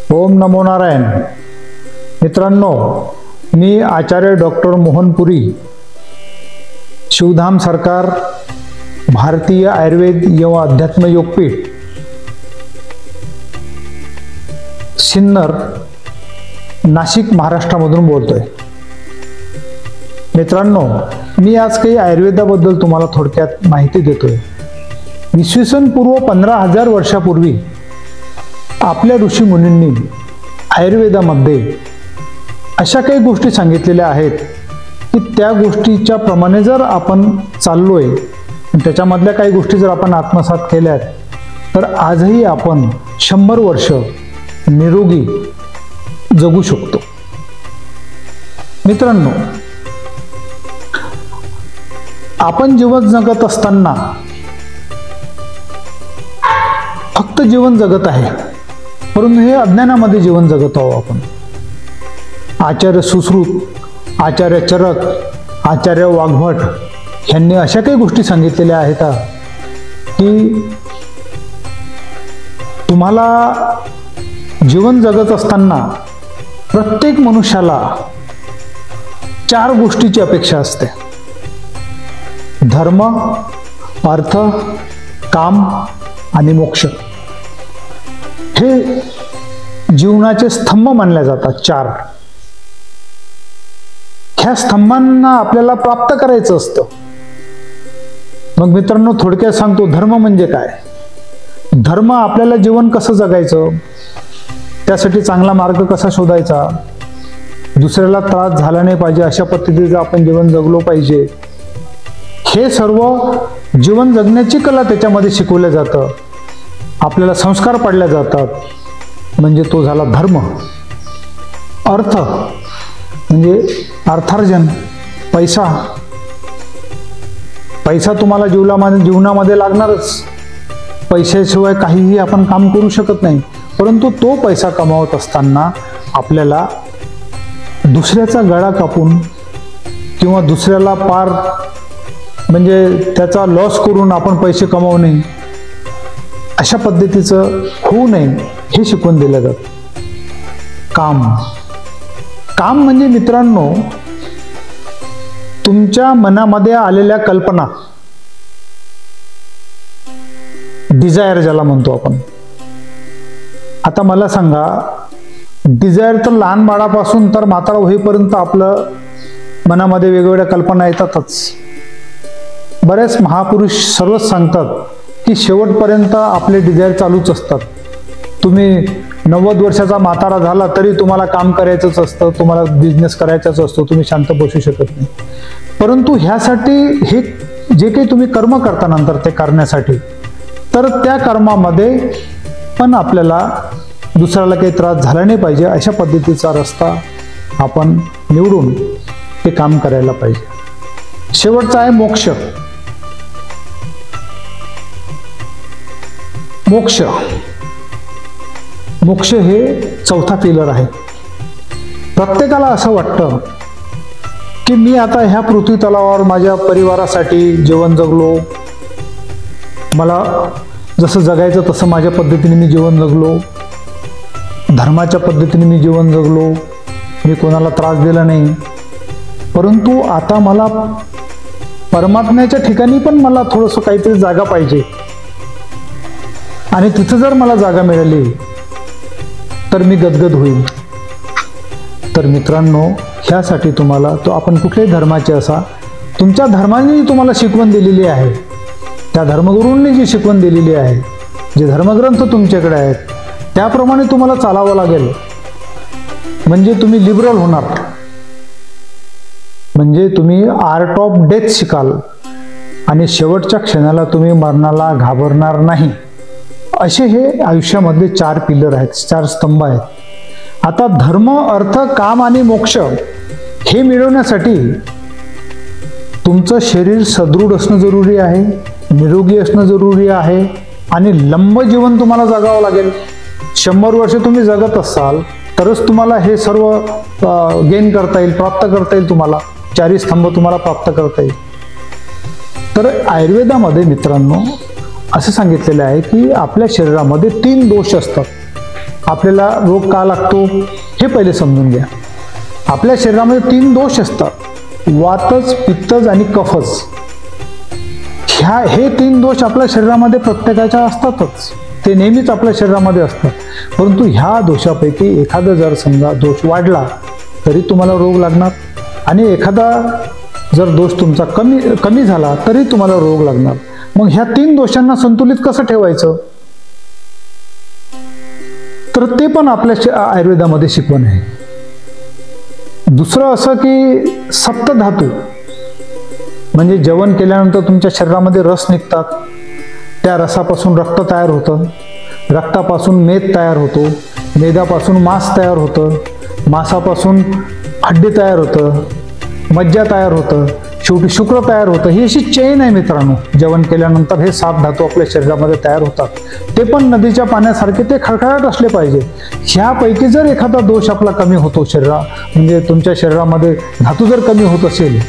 ओम नमो नारायण. मित्रांनो, मी आचार्य डॉक्टर मोहन पुरी, शिवधाम सरकार, भारतीय आयुर्वेद एवं अध्यात्म योगपीठ, सिन्नर, नाशिक, महाराष्ट्रामधून बोलतोय. मित्रांनो, मी आज काही आयुर्वेदाबद्दल तुम्हाला थोडक्यात माहिती देतोय. इसवी सन पूर्व 15,000 वर्षापूर्वी आपल्या ऋषी मुनींनी आयुर्वेदामध्ये अशा काही गोष्टी सांगितलेल्या आहेत की त्या गोष्टीच्या प्रमाणे जर आपण चाललोय, त्याच्यामधल्या काही गोष्टी जर आपण आत्मसात केल्यात, तर आजही आपण 100 वर्ष निरोगी जगू शकतो. मित्रांनो, आपण जीवन जगत असताना फक्त जीवन जगत आहे, परंतु हे अज्ञानामध्ये जीवन जगत आहोत आपण. आचार्य सुश्रुत, आचार्य चरक, आचार्य वाघभट यांनी अशा काही गोष्टी सांगितलेल्या आहेत की तुम्हाला जीवन जगत असताना प्रत्येक मनुष्याला 4 गोष्टीची अपेक्षा असते: धर्म, अर्थ, काम आणि मोक्ष. हे जीवनाचे स्तंभ मानले जातात 4. ह्या स्तंभांना आपल्याला प्राप्त करायचं असतं. मग मित्रांनो, थोडक्यात सांगतो, धर्म म्हणजे काय. धर्म आपल्याला जीवन कसं जगायचं, त्यासाठी चांगला मार्ग कसा शोधायचा, दुसऱ्याला त्रास झाला नाही पाहिजे अशा पद्धतीचं आपण जीवन जगलो पाहिजे, हे सर्व जीवन जगण्याची कला त्याच्यामध्ये शिकवलं जातं. आपल्याला संस्कार पाडले जातात, म्हणजे तो झाला धर्म. अर्थ म्हणजे अर्थार्जन, पैसा. पैसा तुम्हाला जीवनामध्ये लागणारच. पैशाशिवाय काहीही आपण काम करू शकत नाही. परंतु तो पैसा कमावत असताना आपल्याला दुसऱ्याचा गळा कापून किंवा दुसऱ्याला पार म्हणजे त्याचा लॉस करून आपण पैसे कमावणे, अशा पद्धतीचं होऊ नये हे शिकवून दिलं जातं. काम म्हणजे मित्रांनो, तुमच्या मनामध्ये आलेल्या कल्पना, डिझायर ज्याला म्हणतो आपण. आता मला सांगा, डिझायर तर लहान बाळापासून तर म्हातारा होईपर्यंत आपलं मनामध्ये वेगवेगळ्या कल्पना येतातच. बरेच महापुरुष सर्वच सांगतात की शेवटपर्यंत आपले डिझायर चालूच असतात. तुम्ही 90 वर्षाचा म्हातारा झाला तरी तुम्हाला काम करायचंच असतं, तुम्हाला बिझनेस करायचाच असतो, तुम्ही शांत बसू शकत नाही. परंतु ह्यासाठी हे जे काही तुम्ही कर्म करता नंतर ते करण्यासाठी, तर त्या कर्मामध्ये पण आपल्याला दुसऱ्याला काही त्रास झाला नाही पाहिजे अशा पद्धतीचा रस्ता आपण निवडून ते काम करायला पाहिजे. शेवटचा आहे मोक्ष. मोक्ष हे 4था पिलर आहे. प्रत्येकाला असं वाटतं की मी आता ह्या पृथ्वी तलावावर माझ्या परिवारासाठी जीवन जगलो, मला जसं जगायचं तसं माझ्या पद्धतीने मी जीवन जगलो, धर्माच्या पद्धतीने मी जीवन जगलो, मी कोणाला त्रास दिला नाही. परंतु आता मला परमात्म्याच्या ठिकाणी पण मला थोडंसं काहीतरी जागा पाहिजे, आणि तिथं जर मला जागा मिळाली तर मी गदगद होईल. तर मित्रांनो, ह्यासाठी तुम्हाला तो आपण कुठल्याही धर्माचे असा, तुमच्या धर्माने तुम्हाला शिकवण दिलेली आहे, त्या धर्मगुरूंनी जी शिकवण दिलेली आहे, जे धर्मग्रंथ तुमच्याकडे आहेत, त्याप्रमाणे तुम्हाला चालावं लागेल. म्हणजे तुम्ही लिबरल होणार, म्हणजे तुम्ही आर्ट ऑफ डेथ शिकाल, आणि शेवटच्या क्षणाला तुम्ही मरणाला घाबरणार नाही. असे हे आयुष्यामधले 4 पिलर आहेत, 4 स्तंभ आहेत. आता धर्म, अर्थ, काम आणि मोक्ष हे मिळवण्यासाठी तुमचं शरीर सदृढ असणं जरुरी आहे, निरोगी असणं जरुरी आहे, आणि लंब जीवन तुम्हाला जगावं लागेल. 100 वर्ष तुम्ही जगत असाल तरच तुम्हाला हे सर्व गेन करता येईल, प्राप्त करता येईल. तुम्हाला 4 स्तंभ तुम्हाला प्राप्त करता येईल. तर आयुर्वेदामध्ये मित्रांनो असं सांगितलेलं आहे की आपल्या शरीरामध्ये 3 दोष असतात. आपल्याला रोग का लागतो हे पहिले समजून घ्या. आपल्या शरीरामध्ये 3 दोष असतात, वातच, पित्तच आणि कफच. हे 3 दोष आपल्या शरीरामध्ये प्रत्येकाच्या असतातच, ते नेहमीच आपल्या शरीरामध्ये असतात. परंतु ह्या दोषापैकी एखादा जर समजा दोष वाढला तरी तुम्हाला रोग लागणार, आणि एखादा जर दोष तुमचा कमी झाला तरी तुम्हाला रोग लागणार. मग ह्या 3 दोषांना संतुलित कसं ठेवायचं, तर ते पण आपल्या आयुर्वेदामध्ये शिकवण आहे. दुसरं असं की सप्तधातू, म्हणजे जेवण केल्यानंतर तुमच्या शरीरामध्ये रस निघतात, त्या रसापासून रक्त तयार होतं, रक्तापासून मेद तयार होतो, मेदापासून मांस तयार होतं, मांसापासून हड्डी तयार होतं, मज्जा तयार होतं, शेवटी शुक्र तयार होतं. ही अशी चेन आहे मित्रांनो. जेवण केल्यानंतर हे 7 धातू आपल्या शरीरामध्ये तयार होतात, ते पण नदीच्या पाण्यासारखे ते खळखळाट असले पाहिजे. ह्यापैकी जर एखादा दोष आपला कमी होतो म्हणजे तुमच्या शरीरामध्ये धातू जर कमी होत असेल,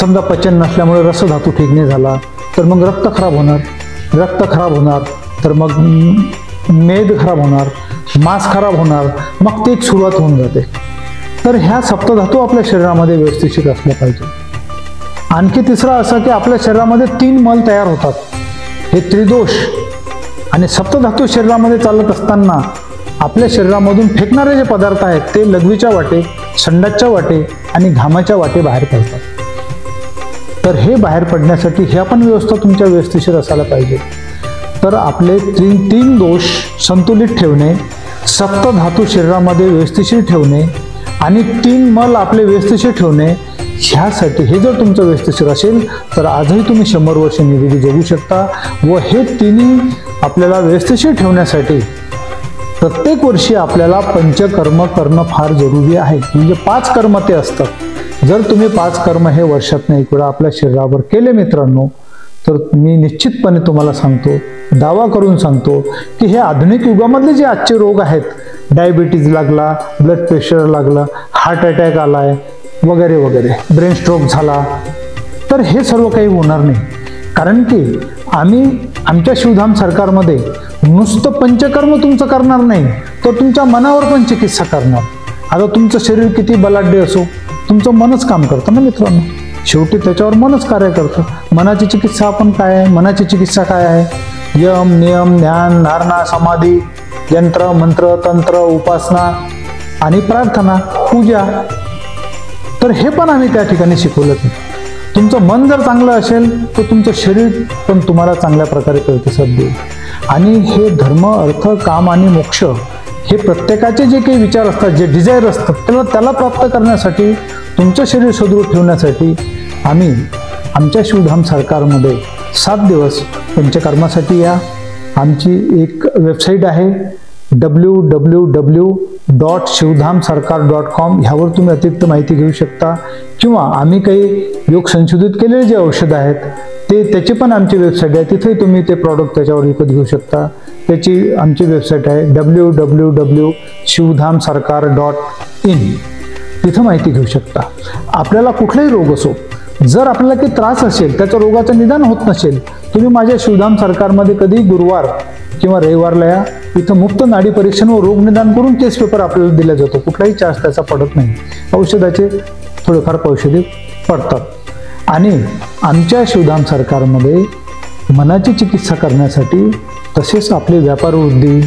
समजा पचन नसल्यामुळे रसधातू ठीक नाही झाला तर मग रक्त खराब होणार, तर मग मेद खराब होणार, मांस खराब होणार, मग ते एक सुरुवात होऊन जाते. तर ह्या सप्तधातू आपल्या शरीरामध्ये व्यवस्थित असल्या पाहिजे. आणखी तिसरा असा की आपल्या शरीरामध्ये 3 मल तयार होतात, हे त्रिदोष. आणि सप्तधातू शरीरामध्ये चालत असताना आपल्या शरीरामधून फेकणारे जे पदार्थ आहेत ते लघवीच्या वाटे, संडासच्या वाटे आणि घामाच्या वाटे बाहेर पडतात. तर हे बाहेर पडण्यासाठी ह्या पण व्यवस्था तुमच्या व्यवस्थित असायला पाहिजे. तर आपले 3 दोष संतुलित ठेवणे, सप्तधातू शरीरामध्ये व्यवस्थित ठेवणे आणि 3 मल आपले व्यवस्थित ठेवणे, ह्यासाठी हे जर तुमचं व्यवस्थित असेल तर आजही तुम्ही 100 वर्ष निरोगी जगू शकता. व हे 3 आपल्याला व्यवस्थित ठेवण्यासाठी प्रत्येक वर्षी आपल्याला पंचकर्म करणं फार जरुरी आहे. म्हणजे 5 कर्म ते असतात. जर तुम्ही 5 कर्म हे वर्षातून एक वेळा आपल्या शरीरावर केले मित्रांनो, तर मी निश्चितपणे तुम्हाला सांगतो, दावा करून सांगतो की हे आधुनिक युगामधले जे आजचे रोग आहेत, डायबिटीज लागला, ब्लड प्रेशर लागला, हार्ट अटॅक आलाय वगैरे वगैरे, ब्रेन स्ट्रोक झाला, तर हे सर्व काही होणार नाही. कारण की आम्ही आमच्या शिवधाम सरकारमध्ये नुसतं पंचकर्म तुमचं करणार नाही, तर तुमच्या मनावर पण चिकित्सा करणार. आता तुमचं शरीर किती बलाढ्य असो, तुमचं मनच काम करतं ना मित्रांनो. शेवटी त्याच्यावर मनच कार्य करतं. मनाची चिकित्सा आपण काय आहे, मनाची चिकित्सा काय आहे, यम, नियम, ध्यान, धारणा, समाधी, यंत्र, मंत्र, तंत्र, उपासना आणि प्रार्थना, पूजा. तर हे पण आम्ही त्या ठिकाणी शिकवलं. तुमचं मन जर चांगलं असेल तर तुमचं शरीर पण तुम्हाला चांगल्या प्रकारे प्रतिसाद देईल. आणि हे धर्म, अर्थ, काम आणि मोक्ष हे प्रत्येकाचे जे काही विचार असतात, जे डिझायर असतात, त्याला प्राप्त करण्यासाठी, तुमचं शरीर सुदृढ ठेवण्यासाठी आम्ही आमच्या शिवधाम सरकारमध्ये 7 दिवस पंचकर्मासाठी या. आमची एक वेबसाईट आहे www.shivdhamsarkar.com. ह्यावर तुम्ही अतिरिक्त माहिती घेऊ शकता. किंवा आम्ही काही योग संशोधित केलेले जे औषधं आहेत त्याची पण आमची वेबसाईट आहे, तिथे तुम्ही ते प्रॉडक्ट त्याच्यावर विकत घेऊ शकता. त्याची आमची वेबसाईट आहे www.shivdhamsarkar.in. तिथं माहिती घेऊ शकता. आपल्याला कुठलाही रोग असो, जर आपल्याला काही त्रास असेल, त्याच्या रोगाचं निदान होत नसेल, तुम्ही माझ्या शिवधाम सरकारमध्ये कधी गुरुवार किंवा रविवारला या. इथं मुफ्त नाडी परीक्षण व रोग निदान करून केस पेपर आपल्याला दिला जातो. कुठलाही चार्ज त्याचा पडत नाही. औषधाचे थोडेफार पैसे पडतात. आणि आमच्या शिवधाम सरकारमध्ये मनाची चिकित्सा करण्यासाठी, तसेच आपली व्यापार वृद्धी,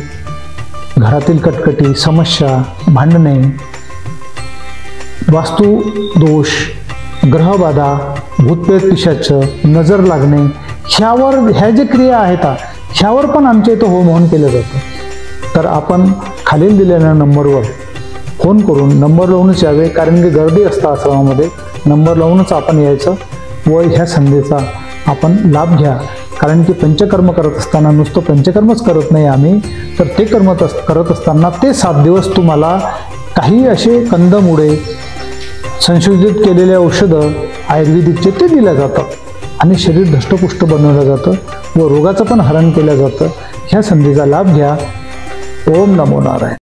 घरातील कटकटी, समस्या, भांडणे, वास्तु दोष, ग्रहबाधा, भूतप्रेत पिशाच, नजर लागणे, ह्या जे क्रिया आहेत ह्यावर पण आमच्या इथं होम हवन केलं जातं. तर आपण खालील दिलेल्या नंबरवर फोन करून नंबर लावूनच यावे. कारण की गर्दी असतं आश्रमामध्ये. नंबर लावूनच आपण यायचं व ह्या संधीचा आपण लाभ घ्या. कारण की पंचकर्म करत असताना नुसतं पंचकर्मच करत नाही आम्ही, तर ते कर्म करत असताना ते 7 दिवस तुम्हाला काही असे कंदमुळे, संशोधित केलेले औषधं आयुर्वेदिकचे ते दिल्या जातात आणि शरीर धष्टपुष्ट बनवलं जातं व रोगाचं पण हरण केलं जातं. ह्या संधीचा लाभ घ्या. ओम नमो नारायण.